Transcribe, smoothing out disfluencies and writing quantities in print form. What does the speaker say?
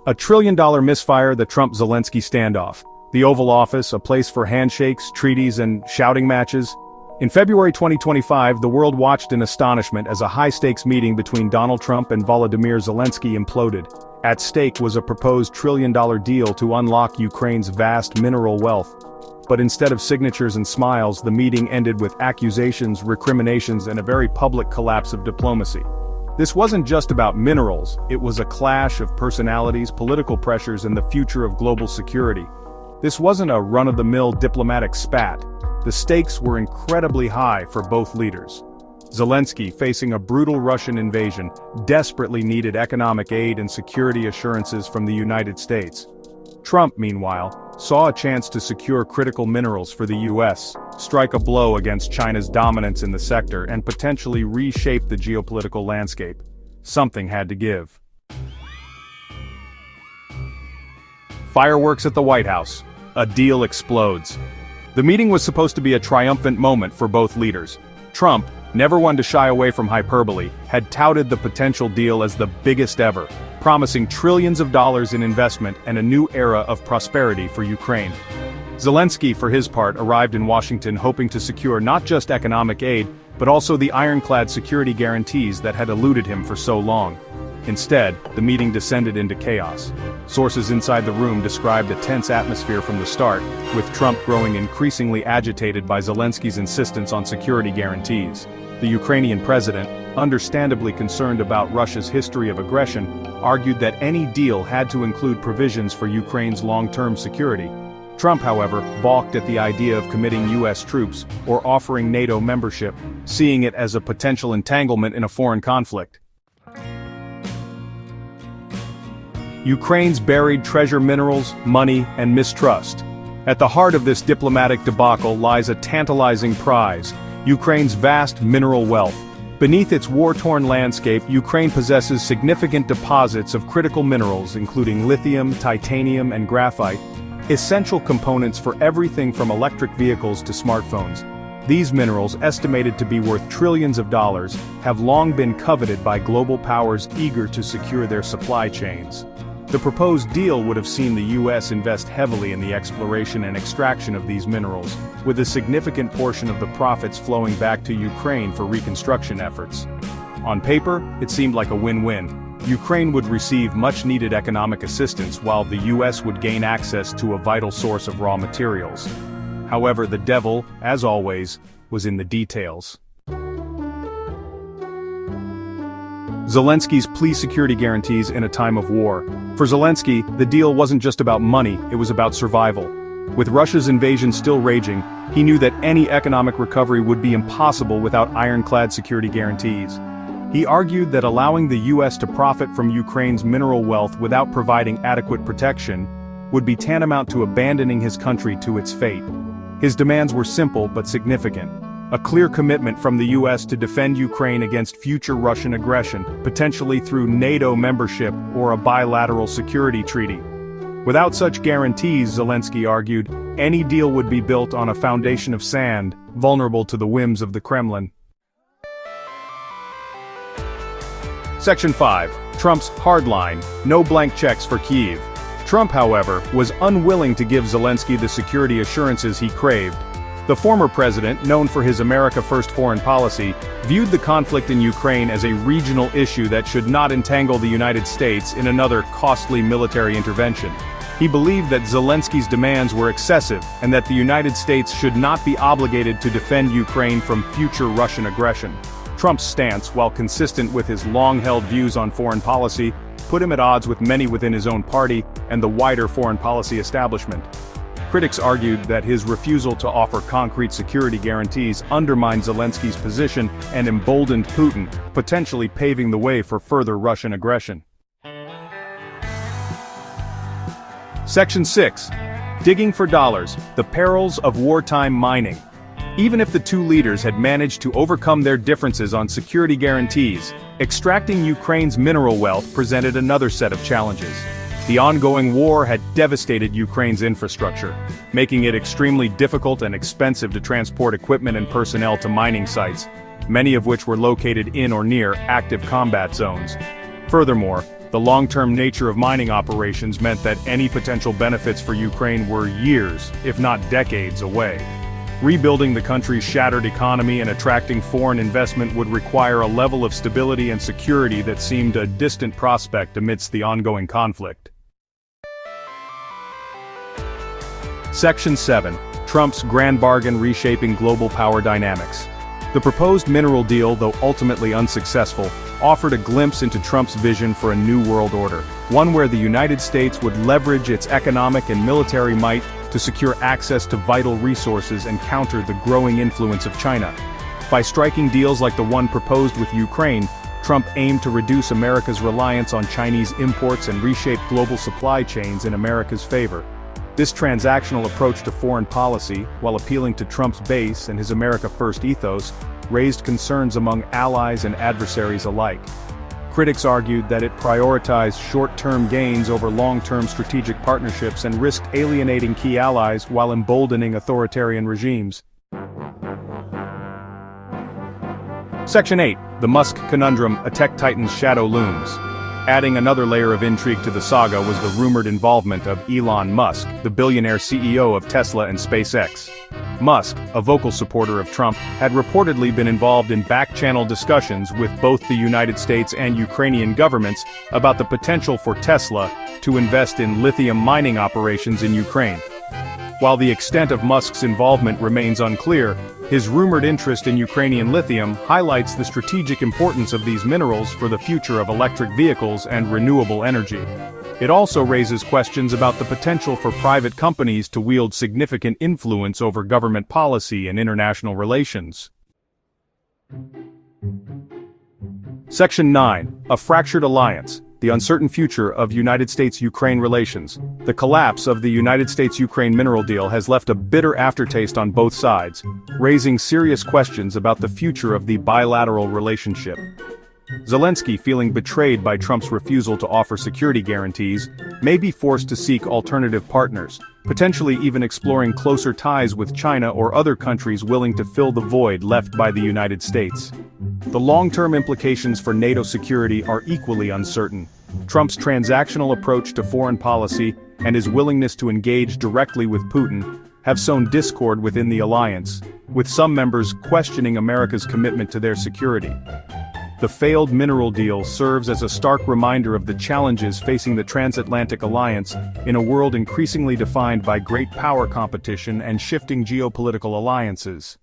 A trillion-dollar misfire, the Trump-Zelensky standoff. The Oval Office, a place for handshakes, treaties, and shouting matches. In February 2025, the world watched in astonishment as a high-stakes meeting between Donald Trump and Volodymyr Zelensky imploded. At stake was a proposed trillion-dollar deal to unlock Ukraine's vast mineral wealth. But instead of signatures and smiles, the meeting ended with accusations, recriminations, and a very public collapse of diplomacy. This wasn't just about minerals, it was a clash of personalities, political pressures, and the future of global security. This wasn't a run-of-the-mill diplomatic spat. The stakes were incredibly high for both leaders. Zelensky, facing a brutal Russian invasion, desperately needed economic aid and security assurances from the United States. Trump, meanwhile, saw a chance to secure critical minerals for the US, strike a blow against China's dominance in the sector, and potentially reshape the geopolitical landscape. Something had to give. Fireworks at the White House. A deal explodes. The meeting was supposed to be a triumphant moment for both leaders. Trump, never one to shy away from hyperbole, had touted the potential deal as the biggest ever, promising trillions of dollars in investment and a new era of prosperity for Ukraine. Zelensky, for his part, arrived in Washington hoping to secure not just economic aid, but also the ironclad security guarantees that had eluded him for so long. Instead, the meeting descended into chaos. Sources inside the room described a tense atmosphere from the start, with Trump growing increasingly agitated by Zelensky's insistence on security guarantees. The Ukrainian president, understandably concerned about Russia's history of aggression, argued that any deal had to include provisions for Ukraine's long-term security. Trump, however, balked at the idea of committing U.S. troops or offering NATO membership, seeing it as a potential entanglement in a foreign conflict. Ukraine's buried treasure minerals, money, and mistrust. At the heart of this diplomatic debacle lies a tantalizing prize: Ukraine's vast mineral wealth. Beneath its war-torn landscape, Ukraine possesses significant deposits of critical minerals including lithium, titanium, and graphite, essential components for everything from electric vehicles to smartphones. These minerals, estimated to be worth trillions of dollars, have long been coveted by global powers eager to secure their supply chains. The proposed deal would have seen the U.S. invest heavily in the exploration and extraction of these minerals, with a significant portion of the profits flowing back to Ukraine for reconstruction efforts. On paper, it seemed like a win-win. Ukraine would receive much-needed economic assistance while the U.S. would gain access to a vital source of raw materials. However, the devil, as always, was in the details. Zelensky's plea security guarantees in a time of war. For Zelensky, the deal wasn't just about money, it was about survival. With Russia's invasion still raging, he knew that any economic recovery would be impossible without ironclad security guarantees. He argued that allowing the U.S. to profit from Ukraine's mineral wealth without providing adequate protection would be tantamount to abandoning his country to its fate. His demands were simple but significant. A clear commitment from the U.S. to defend Ukraine against future Russian aggression, potentially through NATO membership or a bilateral security treaty. Without such guarantees, Zelensky argued, any deal would be built on a foundation of sand, vulnerable to the whims of the Kremlin. Section 5. Trump's hardline, no blank checks for Kyiv. Trump, however, was unwilling to give Zelensky the security assurances he craved. The former president, known for his America First foreign policy, viewed the conflict in Ukraine as a regional issue that should not entangle the United States in another costly military intervention. He believed that Zelensky's demands were excessive and that the United States should not be obligated to defend Ukraine from future Russian aggression. Trump's stance, while consistent with his long-held views on foreign policy, put him at odds with many within his own party and the wider foreign policy establishment. Critics argued that his refusal to offer concrete security guarantees undermined Zelensky's position and emboldened Putin, potentially paving the way for further Russian aggression. Section 6. Digging for dollars, the perils of wartime mining. Even if the two leaders had managed to overcome their differences on security guarantees, extracting Ukraine's mineral wealth presented another set of challenges. The ongoing war had devastated Ukraine's infrastructure, making it extremely difficult and expensive to transport equipment and personnel to mining sites, many of which were located in or near active combat zones. Furthermore, The long-term nature of mining operations meant that any potential benefits for Ukraine were years, if not decades, away. Rebuilding the country's shattered economy and attracting foreign investment would require a level of stability and security that seemed a distant prospect amidst the ongoing conflict. Section 7. Trump's Grand Bargain Reshaping Global Power Dynamics. The proposed mineral deal, though ultimately unsuccessful, offered a glimpse into Trump's vision for a new world order, one where the United States would leverage its economic and military might to secure access to vital resources and counter the growing influence of China. By striking deals like the one proposed with Ukraine, Trump aimed to reduce America's reliance on Chinese imports and reshape global supply chains in America's favor. This transactional approach to foreign policy, while appealing to Trump's base and his America First ethos, raised concerns among allies and adversaries alike. Critics argued that it prioritized short-term gains over long-term strategic partnerships and risked alienating key allies while emboldening authoritarian regimes. Section 8. The Musk Conundrum, a tech titan's shadow looms. Adding another layer of intrigue to the saga was the rumored involvement of Elon Musk, the billionaire CEO of Tesla and SpaceX. Musk, a vocal supporter of Trump, had reportedly been involved in back-channel discussions with both the United States and Ukrainian governments about the potential for Tesla to invest in lithium mining operations in Ukraine. While the extent of Musk's involvement remains unclear, his rumored interest in Ukrainian lithium highlights the strategic importance of these minerals for the future of electric vehicles and renewable energy. It also raises questions about the potential for private companies to wield significant influence over government policy and international relations. Section 9. A Fractured Alliance. The uncertain future of United States-Ukraine relations. The collapse of the United States-Ukraine mineral deal has left a bitter aftertaste on both sides, raising serious questions about the future of the bilateral relationship. Zelensky, feeling betrayed by Trump's refusal to offer security guarantees, may be forced to seek alternative partners, potentially even exploring closer ties with China or other countries willing to fill the void left by the United States. The long-term implications for NATO security are equally uncertain. Trump's transactional approach to foreign policy and his willingness to engage directly with Putin have sown discord within the alliance, with some members questioning America's commitment to their security. The failed mineral deal serves as a stark reminder of the challenges facing the transatlantic alliance in a world increasingly defined by great power competition and shifting geopolitical alliances.